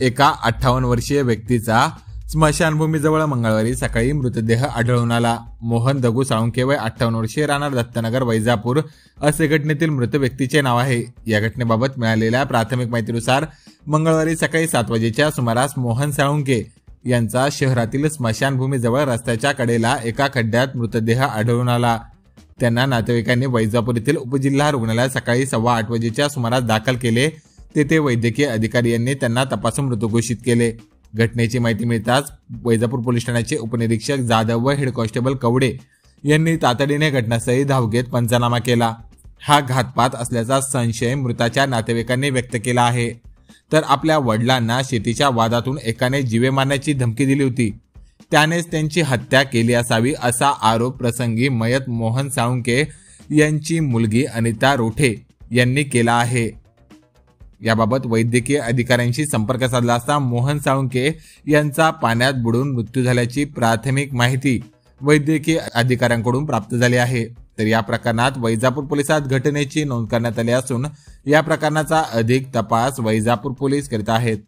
एका 58 वर्षीय व्यक्तीचा स्मशानभूमीजवळ मंगळवारी सकाळी मृतदेह आढळून आला। मोहन दगू साळुंके वय 58 वर्षीय, राहणार दत्तनगर, वैजापूर असे घटनेतील मृत व्यक्तीचे नाव आहे। या घटनेबाबत मिळालेल्या प्राथमिक माहितीनुसार मंगळवारी सकाळी 7 वाजेच्या सुमारास मोहन साळुंके यांचा शहरातील स्मशानभूमीजवळ रस्त्याच्या कडेला एका खड्ड्यात मृतदेह आढळून आला। त्यांना नातेवाईकांनी वैजापूर येथील उपजिल्हा रुग्णालयात सकाळी 8:15 वाजेच्या सुमारास दाखल केले। तेथे वैद्यकीय अधिकारी यांनी त्यांना तपासून मृत घोषित केले। घटनेची माहिती मिळताच वैजापूर पोलीस ठाण्याचे उपनिरीक्षक जाधव व हेड कॉन्स्टेबल कवडे यांनी तातडीने घटनास्थळी धाव घेत पंचनामा केला। हा घातपात असल्याचा संशय मृताच्या नातेवाईकांनी व्यक्त केला आहे। तर आपल्या वडिलांना शेतीच्या वादातून एकाने जीवे मारण्याची धमकी दिली होती, त्यानेच त्यांची हत्या केली असावी असा आरोप प्रसंगी मयत मोहन साळुंके यांची मुलगी अनिता रोठे यांनी केला आहे। याबाबत वैद्यकीय अधिकाऱ्यांशी संपर्क साधला असता मोहन साळुंके यांचा पाण्यात बुडून मृत्यू झाल्याची प्राथमिक माहिती वैद्यकीय अधिकाऱ्यांकडून प्राप्त झाली आहे। तर या प्रकरणात वैजापूर पोलिसात घटनेची नोंद करण्यात आली असून या प्रकरणाचा अधिक तपास वैजापूर पोलीस करीत आहेत।